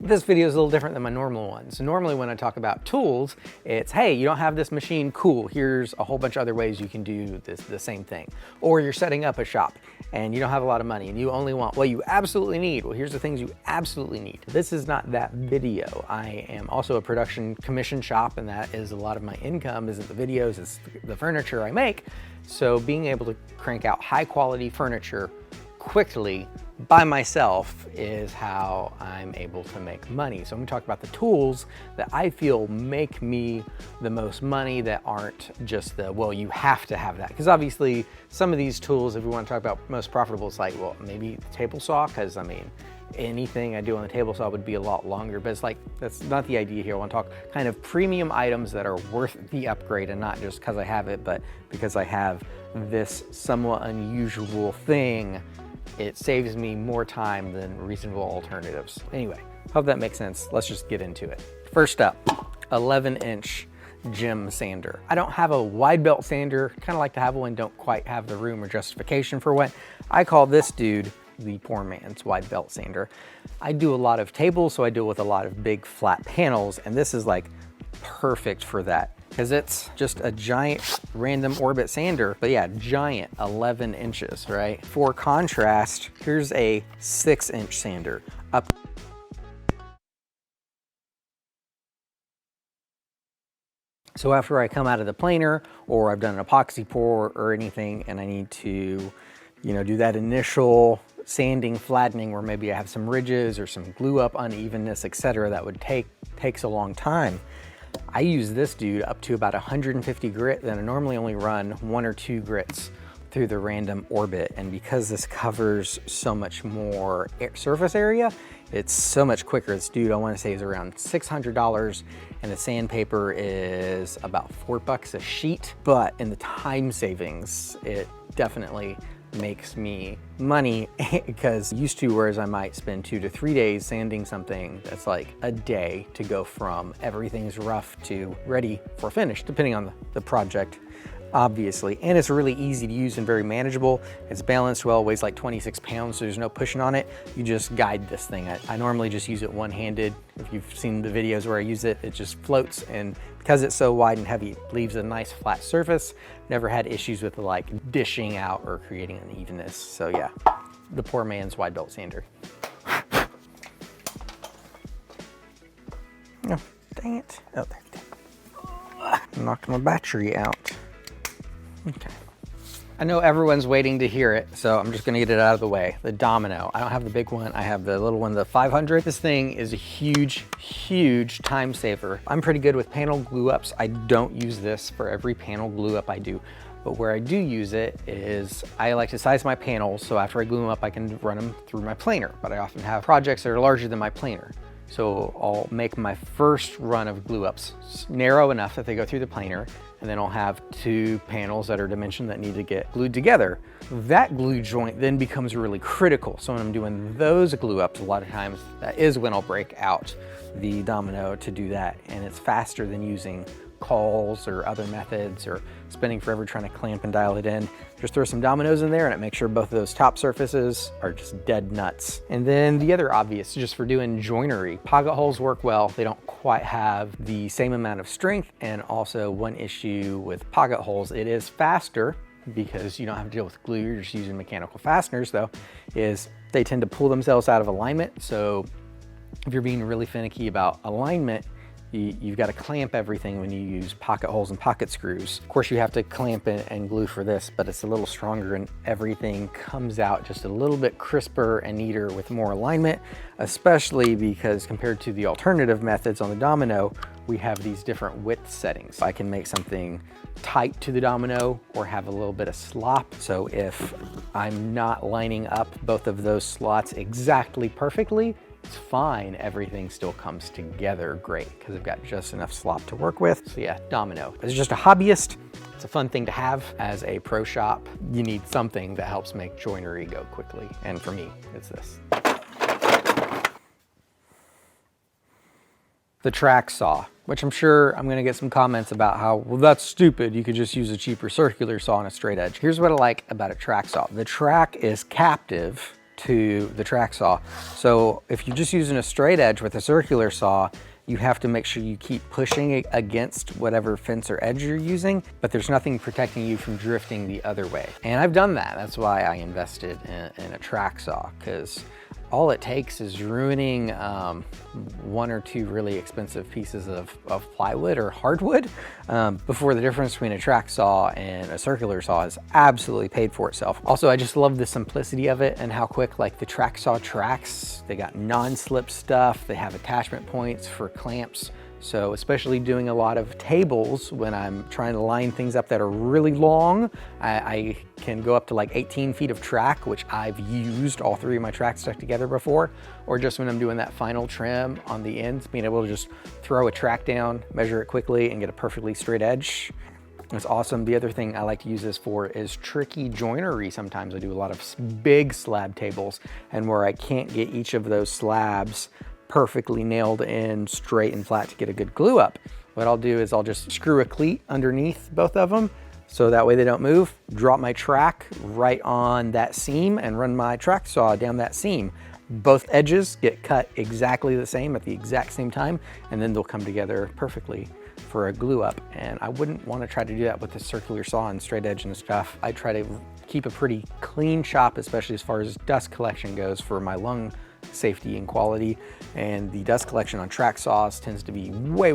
This video is a little different than my normal ones. So normally when I talk about tools, it's, hey, you don't have this machine, cool, here's a whole bunch of other ways you can do the same thing. Or you're setting up a shop and you don't have a lot of money and you only want what you absolutely need. Well, here's the things you absolutely need. This is not that video. I am also a production commission shop, and that is a lot of my income isn't the videos, it's the furniture I make. So being able to crank out high quality furniture quickly by myself is how I'm able to make money. So I'm gonna talk about the tools that I feel make me the most money, that aren't just the, well, you have to have that. Because obviously some of these tools, if we want to talk about most profitable, it's like, well, maybe the table saw, because I mean, anything I do on the table saw would be a lot longer, but it's like, that's not the idea here. I want to talk kind of premium items that are worth the upgrade, and not just because I have it, but because I have this somewhat unusual thing. It saves me more time than reasonable alternatives. Anyway, hope that makes sense. Let's just get into it. First up, 11-inch gem sander. I don't have a wide belt sander, kind of like to have one, don't quite have the room or justification for one. I call this dude the poor man's wide belt sander. I do a lot of tables, so I deal with a lot of big flat panels, and this is like perfect for that, because it's just a giant random orbit sander, but yeah, giant, 11 inches, right? For contrast, here's a 6-inch sander. So after I come out of the planer, or I've done an epoxy pour or anything, and I need to, you know, do that initial sanding, flattening, where maybe I have some ridges or some glue up unevenness, etc., that would takes a long time. I use this dude up to about 150 grit, then I normally only run 1 or 2 grits through the random orbit. And because this covers so much more surface area, it's so much quicker. This dude, I want to say, is around $600, and the sandpaper is about $4 a sheet. But in the time savings, it definitely makes me money, because used to, whereas I might spend 2 to 3 days sanding something, that's like a day to go from everything's rough to ready for finish, depending on the project, obviously. And it's really easy to use and very manageable. It's balanced well, weighs like 26 pounds, so there's no pushing on it. You just guide this thing. I normally just use it one-handed. If you've seen the videos where I use it, it just floats, and because it's so wide and heavy, it leaves a nice flat surface. Never had issues with like dishing out or creating unevenness. So yeah, the poor man's wide belt sander. Oh, dang it. Oh, there you go. Knocked my battery out. Okay. I know everyone's waiting to hear it, so I'm just gonna get it out of the way. The Domino. I don't have the big one, I have the little one, the 500. This thing is a huge, huge time saver. I'm pretty good with panel glue ups. I don't use this for every panel glue up I do, but where I do use it is I like to size my panels, so after I glue them up, I can run them through my planer, but I often have projects that are larger than my planer. So I'll make my first run of glue ups narrow enough that they go through the planer, and then I'll have 2 panels that are dimensioned that need to get glued together. That glue joint then becomes really critical. So when I'm doing those glue ups, a lot of times that is when I'll break out the Domino to do that. And it's faster than using cauls or other methods, or spending forever trying to clamp and dial it in. Just throw some dominoes in there and it makes sure both of those top surfaces are just dead nuts. And then the other obvious, just for doing joinery, pocket holes work well. They don't quite have the same amount of strength, and also one issue with pocket holes, it is faster because you don't have to deal with glue, you're just using mechanical fasteners though, is they tend to pull themselves out of alignment. So if you're being really finicky about alignment, you've got to clamp everything when you use pocket holes and pocket screws. Of course, you have to clamp it and glue for this, but it's a little stronger and everything comes out just a little bit crisper and neater with more alignment, especially because compared to the alternative methods on the Domino, we have these different width settings. I can make something tight to the Domino or have a little bit of slop. So if I'm not lining up both of those slots exactly perfectly, it's fine, everything still comes together great because I've got just enough slop to work with. So yeah, Domino. As just a hobbyist, it's a fun thing to have. As a pro shop, you need something that helps make joinery go quickly. And for me, it's this. The track saw, which I'm sure I'm gonna get some comments about how, well, that's stupid. You could just use a cheaper circular saw on a straight edge. Here's what I like about a track saw. The track is captive to the track saw. So if you're just using a straight edge with a circular saw, you have to make sure you keep pushing it against whatever fence or edge you're using, but there's nothing protecting you from drifting the other way. And I've done that. That's why I invested in a track saw, because all it takes is ruining one or two really expensive pieces of plywood or hardwood before the difference between a track saw and a circular saw is absolutely paid for itself. Also, I just love the simplicity of it and how quick like the track saw tracks. They got non-slip stuff. They have attachment points for clamps. So especially doing a lot of tables when I'm trying to line things up that are really long, I can go up to like 18 feet of track, which I've used all three of my tracks stuck together before, or just when I'm doing that final trim on the ends, being able to just throw a track down, measure it quickly, and get a perfectly straight edge. It's awesome. The other thing I like to use this for is tricky joinery. Sometimes I do a lot of big slab tables, and where I can't get each of those slabs perfectly nailed in straight and flat to get a good glue up. What I'll do is I'll just screw a cleat underneath both of them so that way they don't move, drop my track right on that seam and run my track saw down that seam. Both edges get cut exactly the same at the exact same time, and then they'll come together perfectly for a glue up. And I wouldn't want to try to do that with a circular saw and straight edge and stuff. I try to keep a pretty clean shop, especially as far as dust collection goes for my lung safety and quality, and the dust collection on track saws tends to be way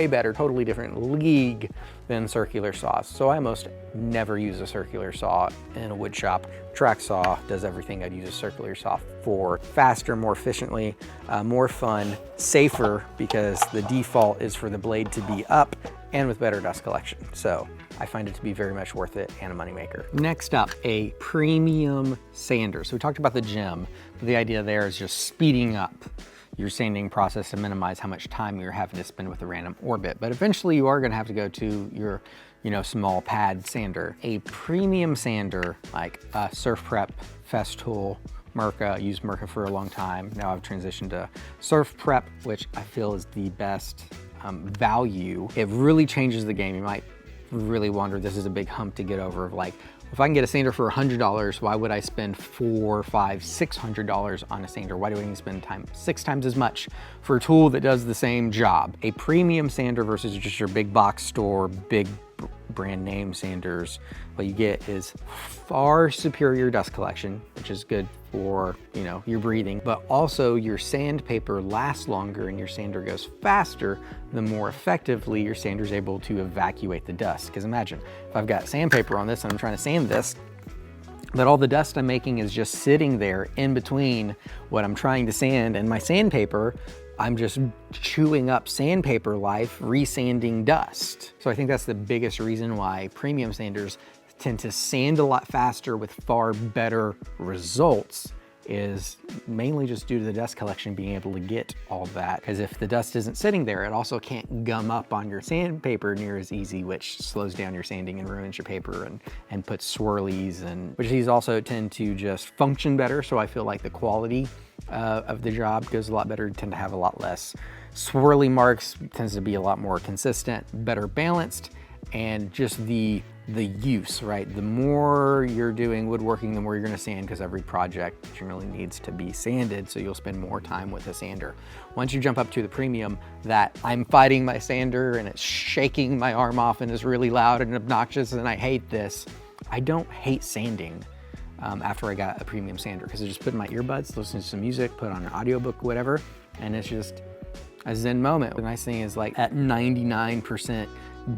better, totally different league than circular saws. So I almost never use a circular saw in a wood shop. Track saw does everything I'd use a circular saw for. Faster, more efficiently, more fun, safer, because the default is for the blade to be up, and with better dust collection. So I find it to be very much worth it and a moneymaker. Next up, a premium sander. So we talked about the gem, but the idea there is just speeding up your sanding process to minimize how much time you're having to spend with a random orbit. But eventually you are gonna have to go to your small pad sander. A premium sander like Surf Prep, Festool, Mirka. I used Mirka for a long time. Now I've transitioned to Surf Prep, which I feel is the best value. It really changes the game. You might really wonder, this is a big hump to get over, of like, if I can get a sander for $100, why would I spend $400, $500, $600 on a sander? Why do I need to spend 6 times as much for a tool that does the same job? A premium sander versus just your big box store, big brand name sanders, what you get is far superior dust collection, which is good for, your breathing, but also your sandpaper lasts longer and your sander goes faster the more effectively your sander is able to evacuate the dust. Because imagine, if I've got sandpaper on this and I'm trying to sand this, but all the dust I'm making is just sitting there in between what I'm trying to sand and my sandpaper, I'm just chewing up sandpaper life, resanding dust. So I think that's the biggest reason why premium sanders tend to sand a lot faster with far better results, is mainly just due to the dust collection being able to get all that. Because if the dust isn't sitting there, it also can't gum up on your sandpaper near as easy, which slows down your sanding and ruins your paper and puts swirlies, and which these also tend to just function better. So I feel like the quality of the job goes a lot better. You tend to have a lot less swirly marks, tends to be a lot more consistent, better balanced, and just the use, right? The more you're doing woodworking, the more you're gonna sand, because every project generally needs to be sanded, so you'll spend more time with a sander. Once you jump up to the premium, that I'm fighting my sander and it's shaking my arm off and is really loud and obnoxious and I hate this. I don't hate sanding after I got a premium sander, because I just put in my earbuds, listen to some music, put on an audiobook, whatever, and it's just a zen moment. The nice thing is, like, at 99%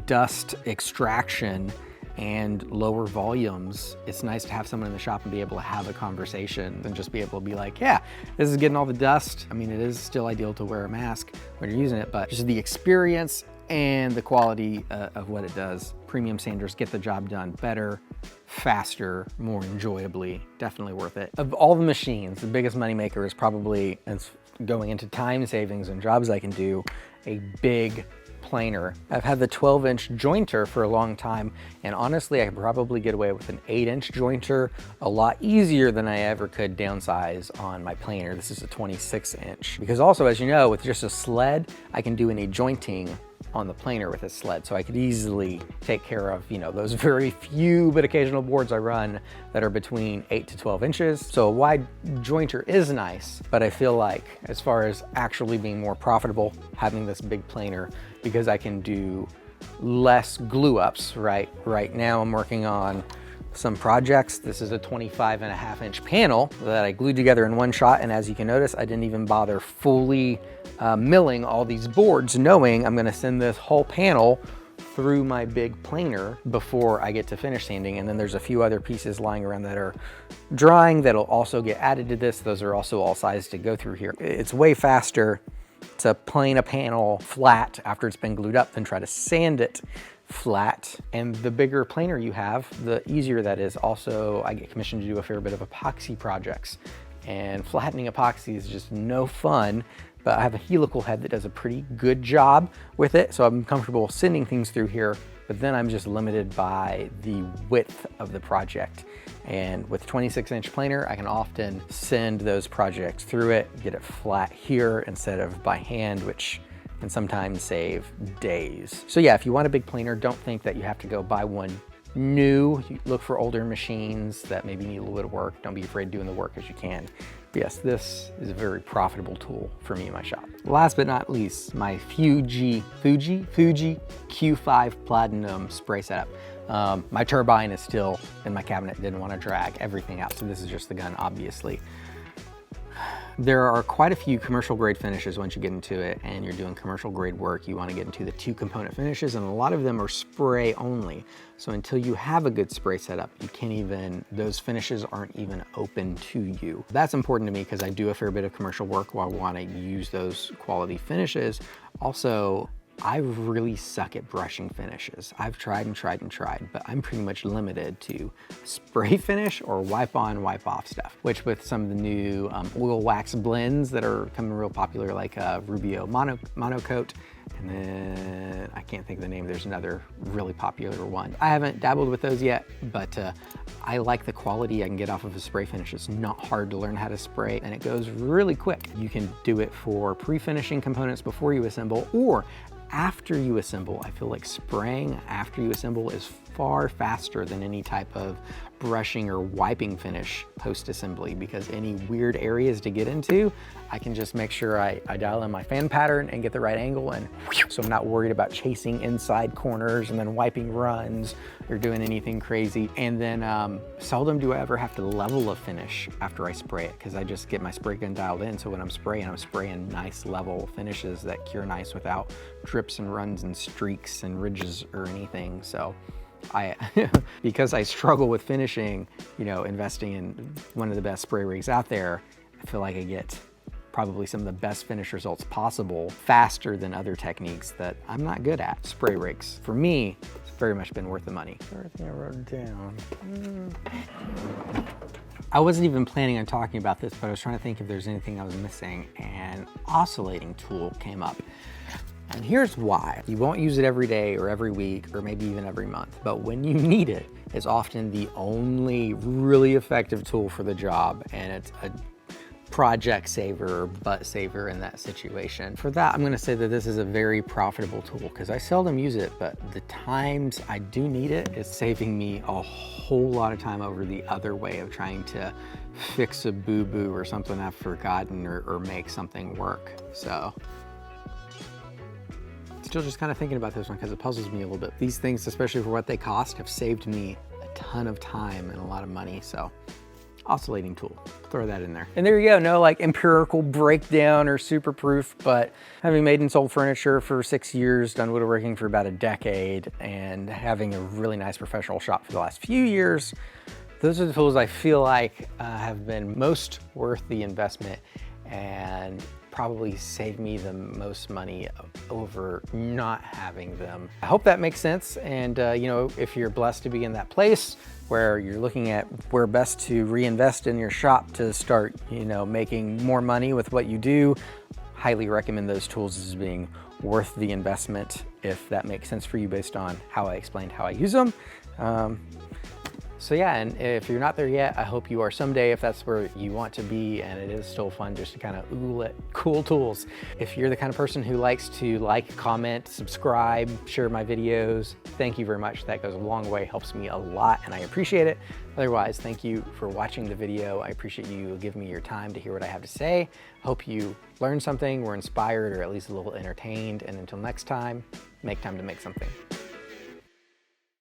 dust extraction and lower volumes, it's nice to have someone in the shop and be able to have a conversation and just be able to be like, yeah, this is getting all the dust. I mean, it is still ideal to wear a mask when you're using it, but just the experience and the quality of what it does. Premium sanders get the job done better, faster, more enjoyably. Definitely worth it. Of all the machines, the biggest moneymaker is probably, it's going into time savings and jobs I can do, a big planer. I've had the 12-inch jointer for a long time, and honestly, I could probably get away with an 8-inch jointer a lot easier than I ever could downsize on my planer. This is a 26-inch. Because also, as you know, with just a sled, I can do any jointing on the planer with a sled. So I could easily take care of, you know, those very few but occasional boards I run that are between 8 to 12 inches. So a wide jointer is nice, but I feel like as far as actually being more profitable, having this big planer, because I can do less glue ups, right? Right now I'm working on some projects. This is a 25.5-inch panel that I glued together in one shot. And as you can notice, I didn't even bother fully milling all these boards, knowing I'm gonna send this whole panel through my big planer before I get to finish sanding. And then there's a few other pieces lying around that are drying that'll also get added to this. Those are also all sized to go through here. It's way faster to plane a panel flat after it's been glued up than try to sand it flat. And the bigger planer you have, the easier that is. Also, I get commissioned to do a fair bit of epoxy projects, and flattening epoxy is just no fun, but I have a helical head that does a pretty good job with it. So I'm comfortable sending things through here, but then I'm just limited by the width of the project. And with 26-inch planer, I can often send those projects through it, get it flat here instead of by hand, which can sometimes save days. So yeah, if you want a big planer, don't think that you have to go buy one new. You look for older machines that maybe need a little bit of work. Don't be afraid doing the work as you can. But yes, this is a very profitable tool for me in my shop. Last but not least, my Fuji Q5 Platinum spray setup. My turbine is still in my cabinet, didn't want to drag everything out, so this is just the gun, obviously. There are quite a few commercial grade finishes once you get into it and you're doing commercial grade work. You want to get into the 2-component finishes, and a lot of them are spray only. So until you have a good spray setup, you can't even, those finishes aren't even open to you. That's important to me because I do a fair bit of commercial work while I want to use those quality finishes. Also, I really suck at brushing finishes. I've tried and tried and tried, but I'm pretty much limited to spray finish or wipe on, wipe off stuff, which with some of the new oil wax blends that are becoming real popular, like Rubio Monocoat, and then I can't think of the name, there's another really popular one. I haven't dabbled with those yet, but I like the quality I can get off of a spray finish. It's not hard to learn how to spray, and it goes really quick. You can do it for pre-finishing components before you assemble, or after you assemble. I feel like spraying after you assemble is far faster than any type of brushing or wiping finish post-assembly, because any weird areas to get into, I can just make sure I dial in my fan pattern and get the right angle, and so I'm not worried about chasing inside corners and then wiping runs or doing anything crazy. And then seldom do I ever have to level a finish after I spray it, because I just get my spray gun dialed in. So when I'm spraying nice level finishes that cure nice without drips and runs and streaks and ridges or anything. So because I struggle with finishing, you know, investing in one of the best spray rigs out there, I feel like I get probably some of the best finish results possible faster than other techniques that I'm not good at. Spray rigs, for me, it's very much been worth the money. Everything I wrote down. I wasn't even planning on talking about this, but I was trying to think if there's anything I was missing, and oscillating tool came up. And here's why. You won't use it every day or every week or maybe even every month, but when you need it, it's often the only really effective tool for the job, and it's a project saver or butt saver in that situation. For that, I'm gonna say that this is a very profitable tool because I seldom use it, but the times I do need it, it's saving me a whole lot of time over the other way of trying to fix a boo-boo or something I've forgotten or make something work. So still just kind of thinking about this one because it puzzles me a little bit. These things, especially for what they cost, have saved me a ton of time and a lot of money. So oscillating tool, throw that in there. And there you go, no like empirical breakdown or super proof, but having made and sold furniture for 6 years, done woodworking for about a decade, and having a really nice professional shop for the last few years, those are the tools I feel like have been most worth the investment and probably saved me the most money over not having them. I hope that makes sense. And you know, if you're blessed to be in that place where you're looking at where best to reinvest in your shop to start, you know, making more money with what you do, highly recommend those tools as being worth the investment if that makes sense for you based on how I explained how I use them. So yeah, and if you're not there yet, I hope you are someday if that's where you want to be, and it is still fun just to kind of oogle at cool tools. If you're the kind of person who likes to like, comment, subscribe, share my videos, thank you very much. That goes a long way, helps me a lot, and I appreciate it. Otherwise, thank you for watching the video. I appreciate you giving me your time to hear what I have to say. Hope you learned something, were inspired, or at least a little entertained. And until next time, make time to make something.